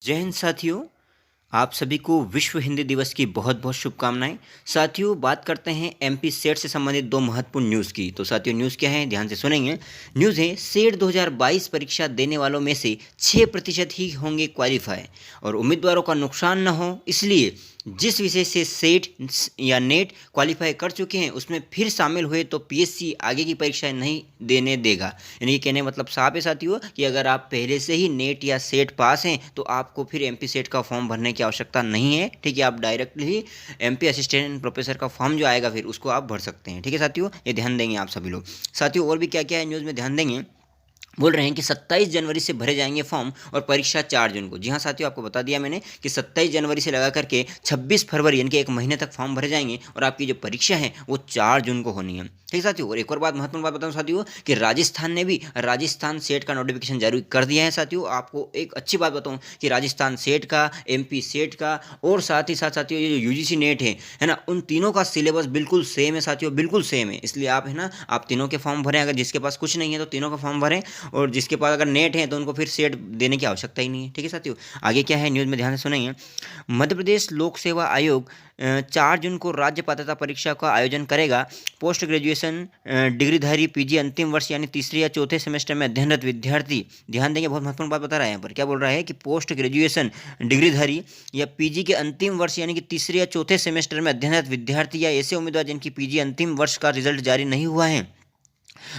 जय हिंद साथियों। आप सभी को विश्व हिंदी दिवस की बहुत बहुत शुभकामनाएं। साथियों, बात करते हैं एमपी सेट से संबंधित दो महत्वपूर्ण न्यूज़ की। तो साथियों, न्यूज़ क्या है, ध्यान से सुनेंगे। न्यूज़ है, सेट 2022 परीक्षा देने वालों में से 6% ही होंगे क्वालिफाई और उम्मीदवारों का नुकसान न हो, इसलिए जिस विषय से सेट या नेट क्वालिफाई कर चुके हैं उसमें फिर शामिल हुए तो पीएससी आगे की परीक्षाएं नहीं देने देगा। यानी कि कहने मतलब साफ है साथियों कि अगर आप पहले से ही नेट या सेट पास हैं तो आपको फिर एमपी सेट का फॉर्म भरने की आवश्यकता नहीं है। ठीक है, आप डायरेक्टली ही एमपी असिस्टेंट प्रोफेसर का फॉर्म जो आएगा फिर उसको आप भर सकते हैं। ठीक है साथियों, ये ध्यान देंगे आप सभी लोग। साथियों, और भी क्या क्या है न्यूज़ में ध्यान देंगे। बोल रहे हैं कि 27 जनवरी से भरे जाएंगे फॉर्म और परीक्षा 4 जून को। जी हाँ साथियों, आपको बता दिया मैंने कि 27 जनवरी से लगा करके 26 फरवरी यानी कि एक महीने तक फॉर्म भरे जाएंगे और आपकी जो परीक्षा है वो 4 जून को होनी है। ठीक साथियों, और एक और बात, महत्वपूर्ण बात बताऊं साथियों कि राजस्थान ने भी राजस्थान सेट का नोटिफिकेशन जारी कर दिया है। साथियों, आपको एक अच्छी बात बताऊं कि राजस्थान सेट का, एमपी सेट का और साथ ही साथ साथियों ये जो यूजीसी नेट है ना, उन तीनों का सिलेबस बिल्कुल सेम है साथियों, बिल्कुल सेम है। इसलिए आप है ना, आप तीनों के फॉर्म भरें। अगर जिसके पास कुछ नहीं है तो तीनों का फॉर्म भरें, और जिसके पास अगर नेट है तो उनको फिर सेट देने की आवश्यकता ही नहीं है। ठीक है साथियों, आगे क्या है न्यूज़ में ध्यान से सुनेंगे। मध्य प्रदेश लोक सेवा आयोग 4 जून को राज्य पात्रता परीक्षा का आयोजन करेगा। पोस्ट ग्रेजुएशन डिग्रीधारी पीजी अंतिम वर्ष यानी तीसरे या चौथे सेमेस्टर में अध्ययनरत विद्यार्थी, ध्यान देंगे, बहुत महत्वपूर्ण बात बता रहा है यहाँ पर। क्या बोल रहा है कि पोस्ट ग्रेजुएशन डिग्रीधारी या पीजी के अंतिम वर्ष यानी कि तीसरे या चौथे सेमेस्टर में अध्ययनरत विद्यार्थी या ऐसे उम्मीदवार जिनकी पीजी अंतिम वर्ष का रिजल्ट जारी नहीं हुआ है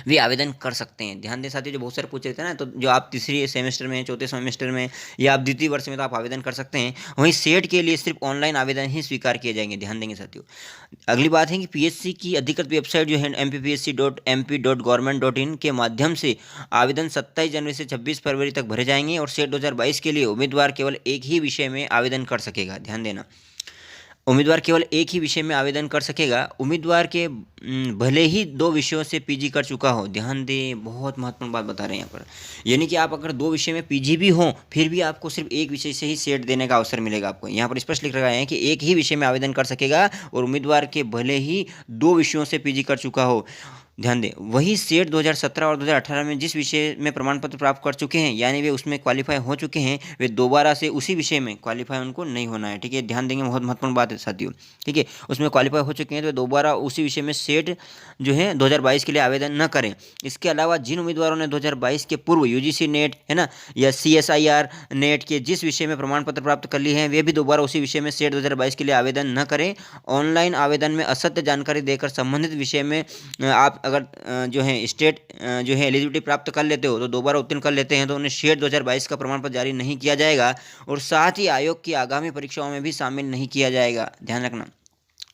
वे आवेदन कर सकते हैं। ध्यान दें साथियों, जो बहुत सारे पूछ रहे थे ना, तो जो आप तीसरी सेमेस्टर में, चौथे सेमेस्टर में या आप द्वितीय वर्ष में तो आप आवेदन कर सकते हैं। वहीं सेट के लिए सिर्फ ऑनलाइन आवेदन ही स्वीकार किए जाएंगे। ध्यान देंगे साथियों। अगली बात है कि पीएससी की अधिकृत वेबसाइट जो है mpsc.mp.government.in के माध्यम से आवेदन 27 जनवरी से 26 फरवरी तक भरे जाएंगे और सेट 2022 के लिए उम्मीदवार केवल एक ही विषय में आवेदन कर सकेगा। ध्यान देना, उम्मीदवार केवल एक ही विषय में आवेदन कर सकेगा। उम्मीदवार के भले ही 2 विषयों से पीजी कर चुका हो। ध्यान दें, बहुत महत्वपूर्ण बात बता रहे हैं यहाँ पर। यानी कि आप अगर 2 विषय में पीजी भी हों फिर भी आपको सिर्फ एक विषय से ही सेट देने का अवसर मिलेगा। आपको यहाँ पर स्पष्ट लिख रखा है कि एक ही विषय में आवेदन कर सकेगा और उम्मीदवार के भले ही 2 विषयों से पीजी कर चुका हो। ध्यान दें, वही सेट 2017 और 2018 में जिस विषय में प्रमाण पत्र प्राप्त कर चुके हैं यानी वे उसमें क्वालिफाई हो चुके हैं, वे दोबारा से उसी विषय में क्वालिफाई उनको नहीं होना है। ठीक है, ध्यान देंगे, बहुत महत्वपूर्ण बात है साथियों। ठीक है, उसमें क्वालिफाई हो चुके हैं तो दोबारा उसी विषय में सेट जो है 2022 के लिए आवेदन न करें। इसके अलावा जिन उम्मीदवारों ने 2022 के पूर्व यूजीसी नेट है ना या सीएसआईआर नेट के जिस विषय में प्रमाण पत्र प्राप्त कर लिए हैं वे भी दोबारा उसी विषय में सेट 2022 के लिए आवेदन न करें। ऑनलाइन आवेदन में असत्य जानकारी देकर संबंधित विषय में आप अगर जो है स्टेट जो है एलिजिबिलिटी प्राप्त कर लेते हो तो दोबारा उत्तीर्ण कर लेते हैं तो उन्हें सेट 2022 का प्रमाण पत्र जारी नहीं किया जाएगा और साथ ही आयोग की आगामी परीक्षाओं में भी शामिल नहीं किया जाएगा। ध्यान रखना,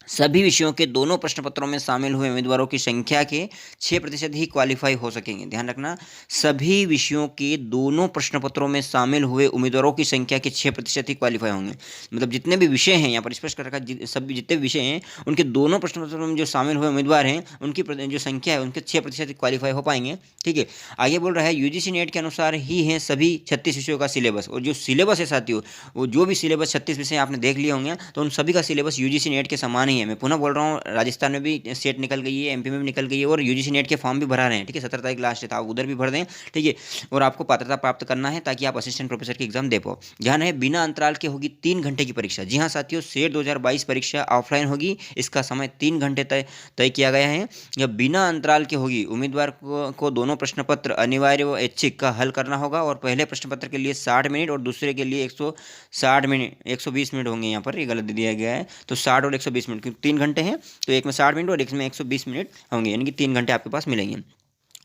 सभी विषयों के दोनों प्रश्न पत्रों में शामिल हुए उम्मीदवारों की संख्या के 6% ही क्वालिफाई हो सकेंगे। ध्यान रखना, सभी विषयों के दोनों प्रश्न पत्रों में शामिल हुए उम्मीदवारों की संख्या के 6% ही क्वालिफाई होंगे। मतलब जितने भी विषय हैं, यहाँ पर स्पष्ट कर रखा है, सभी जितने भी विषय हैं उनके दोनों प्रश्न पत्रों में जो शामिल हुए उम्मीदवार हैं उनकी जो संख्या है उनके 6% क्वालिफाई हो पाएंगे। ठीक है, आगे बोल रहा है यूजीसी नेट के अनुसार ही है सभी 36 विषयों का सिलेबस। और जो सिलेबस है साथियों, वो जो भी सिलेबस 36 विषय आपने देख लिए होंगे तो उन सभी का सिलेबस यूजीसी नेट के समान ही है। मैं पुनः बोल रहा हूँ, राजस्थान में भी सेट निकल गई है, एमपी में भी निकल गई है और यूजीसी नेट के फॉर्म भी भरा रहे हैं। ठीक है, 17 तारीख लास्ट है, तो आप उधर भी भर दें। ठीक है, और आपको पात्रता प्राप्त करना है ताकि आप असिस्टेंट प्रोफेसर की एग्जाम दे पाओ। ध्यान है, बिना अंतराल के होगी 3 घंटे की परीक्षा। जी हाँ साथियों, सेट 2022 परीक्षा ऑफलाइन होगी। इसका समय 3 घंटे तय किया गया है। यह बिना अंतराल के होगी। उम्मीदवार को दोनों प्रश्न पत्र अनिवार्य व ऐच्छिक का हल करना होगा और पहले प्रश्न पत्र के लिए 60 मिनट और दूसरे के लिए 160 मिनट 120 मिनट होंगे। यहाँ पर ये गलत दिया गया है, तो 60 और 120 मिनट, क्योंकि 3 घंटे हैं तो एक में 60 मिनट और एक में 120 मिनट होंगे, यानी कि 3 घंटे आपके पास मिलेंगे।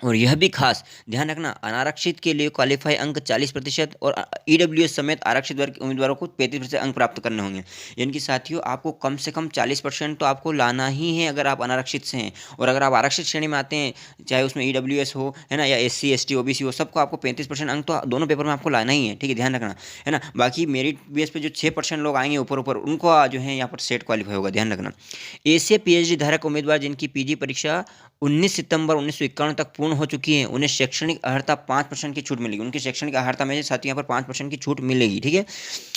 और यह भी खास ध्यान रखना, अनारक्षित के लिए क्वालिफाई अंक 40% और ईडब्ल्यूएस समेत आरक्षित वर्ग के उम्मीदवारों को 35% अंक प्राप्त करने होंगे। यानी कि साथियों, आपको कम से कम 40% तो आपको लाना ही है अगर आप अनारक्षित से हैं। और अगर आप आरक्षित श्रेणी में आते हैं, चाहे उसमें ईडब्ल्यूएस हो है ना या एससी एसटी ओबीसी हो, सबको आपको 35% अंक तो दोनों पेपर में आपको लाना ही है। ठीक है, ध्यान रखना है ना। बाकी मेरिट बेस पे जो 6% लोग आएंगे ऊपर ऊपर, उनको जो है यहाँ पर सेट क्वालिफाई होगा। ध्यान रखना, एसीए पीएचडी धारक उम्मीदवार जिनकी पीजी परीक्षा 19 सितंबर 1951 तक पूर्ण हो चुकी है उन्हें शैक्षणिक अर्हता 5% की छूट मिलेगी। उनकी शैक्षणिक अर्हता में से साथियों यहाँ पर 5% की छूट मिलेगी। ठीक है,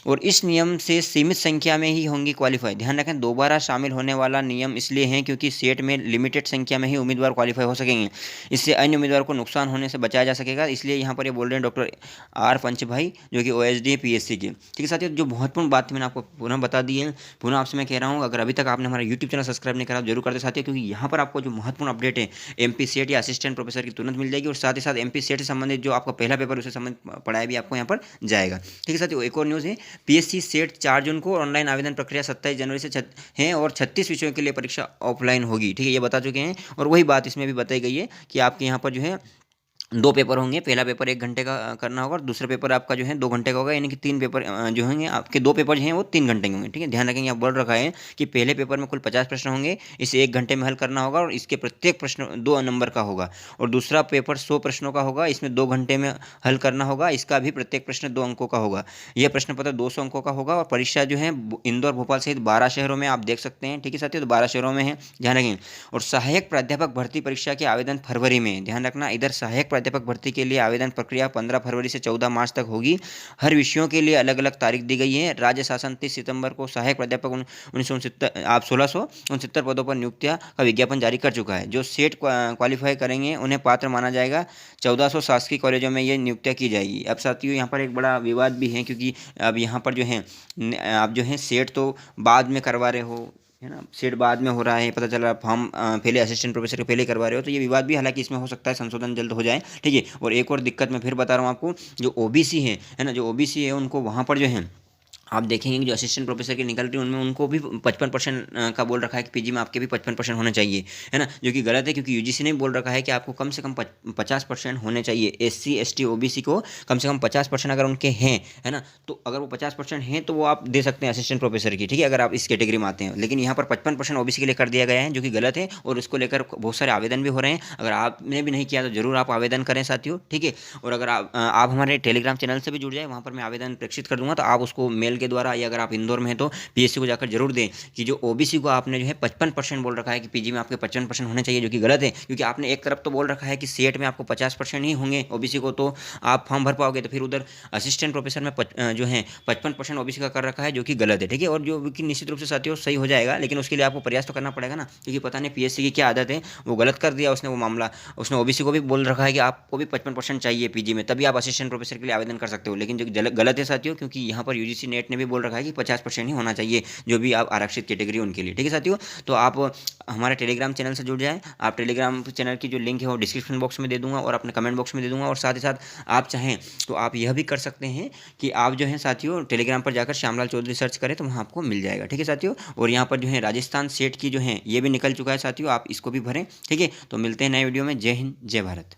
और इस नियम से सीमित संख्या में ही होंगी क्वालिफाई। ध्यान रखें, दोबारा शामिल होने वाला नियम इसलिए है क्योंकि सेट में लिमिटेड संख्या में ही उम्मीदवार क्वालिफाई हो सकेंगे। इससे अन्य उम्मीदवार को नुकसान होने से बचाया जा सकेगा। इसलिए यहाँ पर ये बोल रहे हैं डॉक्टर आर पंचभाई, जो कि OSD PSC के। ठीक है साथियों, जो महत्वपूर्ण बात मैंने आपको पुनः बता दी है। पुनः आपसे मैं कह रहा हूँ, अगर अभी तक आपने हमारा यूट्यूब चैनल सब्सक्राइब नहीं करा तो जरूर कर दे साथियों, क्योंकि यहाँ पर आपको जो महत्वपूर्ण अपडेट है MP सेट या असिस्टेंट प्रोफेसर की तुरंत मिल जाएगी, और साथ ही साथ MP सेट से संबंधित जो आपका पहला पेपर उससे संबंधित पढ़ाई भी आपको यहाँ पर जाएगा। ठीक है साथियों, एक और न्यूज़ है, PSC सेट 4 जून को, ऑनलाइन आवेदन प्रक्रिया 27 जनवरी से है, और 36 विषयों के लिए परीक्षा ऑफलाइन होगी। ठीक है, ये बता चुके हैं। और वही बात इसमें भी बताई गई है कि आपके यहाँ पर जो है 2 पेपर होंगे। पहला पेपर 1 घंटे का करना होगा, और दूसरा पेपर आपका जो है 2 घंटे का होगा, यानी कि 3 पेपर जो होंगे आपके, 2 पेपर जो हैं वो 3 घंटे के होंगे। ठीक है, ध्यान रखेंगे, आप बोल रखा है कि पहले पेपर में कुल 50 प्रश्न होंगे, इसे 1 घंटे में हल करना होगा, और इसके प्रत्येक प्रश्न 2 नंबर का होगा। और दूसरा पेपर 100 प्रश्नों का होगा, इसमें 2 घंटे में हल करना होगा, इसका भी प्रत्येक प्रश्न 2 अंकों का होगा। यह प्रश्न पत्र 200 अंकों का होगा, और परीक्षा जो है इंदौर, भोपाल सहित 12 शहरों में आप देख सकते हैं। ठीक है साथियों, तो 12 शहरों में है, ध्यान रखेंगे। और सहायक प्राध्यापक भर्ती परीक्षा के आवेदन फरवरी में, ध्यान रखना, इधर सहायक प्राध्यापक भर्ती के लिए आवेदन प्रक्रिया 15 फरवरी से 14 मार्च तक होगी। हर विषयों के लिए अलग अलग तारीख दी गई है। राज्य शासन 30 सितंबर को सहायक प्राध्यापक 1669 पदों पर नियुक्तियां का विज्ञापन जारी कर चुका है। जो सेट क्वालिफाई करेंगे उन्हें पात्र माना जाएगा। 1400 शासकीय कॉलेजों में ये नियुक्तियां की जाएगी। अब साथियों, यहाँ पर एक बड़ा विवाद भी है, क्योंकि अब यहाँ पर जो है आप जो है सेट तो बाद में करवा रहे हो, है ना, सेट बाद में हो रहा है, पता चल रहा है फॉर्म पहले असिस्टेंट प्रोफेसर के पहले करवा रहे हो, तो ये विवाद भी हालांकि इसमें हो सकता है संशोधन जल्द हो जाए। ठीक है, और एक और दिक्कत मैं फिर बता रहा हूँ आपको, जो OBC है ना, जो OBC है उनको वहाँ पर जो है आप देखेंगे कि जो असिस्टेंट प्रोफेसर की निकल रही है उनमें उनको भी 55% का बोल रखा है कि PG में आपके भी 55% होने चाहिए, है ना, जो कि गलत है, क्योंकि UGC ने बोल रखा है कि आपको कम से कम 50% होने चाहिए। SC ST OBC को कम से कम 50% अगर उनके हैं, है ना, तो अगर वो 50% हैं तो वो आप दे सकते हैं असिस्टेंट प्रोफेसर की। ठीक है, अगर आप इस कैटेगरी में आते हैं। लेकिन यहाँ पर 55% OBC के लिए कर दिया गया है, जो कि गलत है, और उसको लेकर बहुत सारे आवेदन भी हो रहे हैं। अगर आपने भी नहीं किया तो जरूर आप आवेदन करें साथियों। ठीक है, और अगर आप हमारे टेलीग्राम चैनल से भी जुड़ जाए, वहाँ पर मैं आवेदन प्रेषित कर दूंगा, तो आप उसको मेल के द्वारा, या अगर आप इंदौर में है तो PSC को जाकर जरूर दें कि जो OBC को आपने जो है 55% बोल रखा है कि PG में आपके 55% होने चाहिए, जो कि गलत है। क्योंकि आपने एक तरफ तो बोल रखा है कि सेट में आपको 50% ही होंगे OBC को, तो आप फॉर्म भर पाओगे, तो फिर उधर असिस्टेंट प्रोफेसर में जो है 55% OBC का कर रखा है, जो कि गलत है। ठीक है, और जो कि निश्चित रूप से साथियों सही हो जाएगा, लेकिन उसके लिए आपको प्रयास तो करना पड़ेगा ना, क्योंकि पता नहीं PSC की क्या आदत है, वो गलत कर दिया उसने वो मामला। उसने OBC को भी बोल रखा है कि आपको भी 55% चाहिए PG में, तभी आप असिस्टेंट प्रोफेसर के लिए आवेदन कर सकते हो, लेकिन जो गलत है साथियों, क्योंकि यहाँ पर UGC नेट ने भी बोल रखा है कि 50% ही होना चाहिए जो भी आप आरक्षित कैटेगरी उनके लिए। ठीक है साथियों, तो आप हमारे टेलीग्राम चैनल से जुड़ जाएं। आप टेलीग्राम चैनल की जो लिंक है वो डिस्क्रिप्शन बॉक्स में दे दूंगा, और अपने कमेंट बॉक्स में दे दूंगा। और साथ ही साथ आप चाहें तो आप यह भी कर सकते हैं कि आप जो है साथियों टेलीग्राम पर जाकर श्यामलाल चौधरी सर्च करें, तो वहाँ आपको मिल जाएगा। ठीक है साथियों, और यहाँ पर जो है राजस्थान सेट की जो है ये भी निकल चुका है साथियों, आप इसको भी भरें। ठीक है, तो मिलते हैं नए वीडियो में। जय हिंद, जय भारत।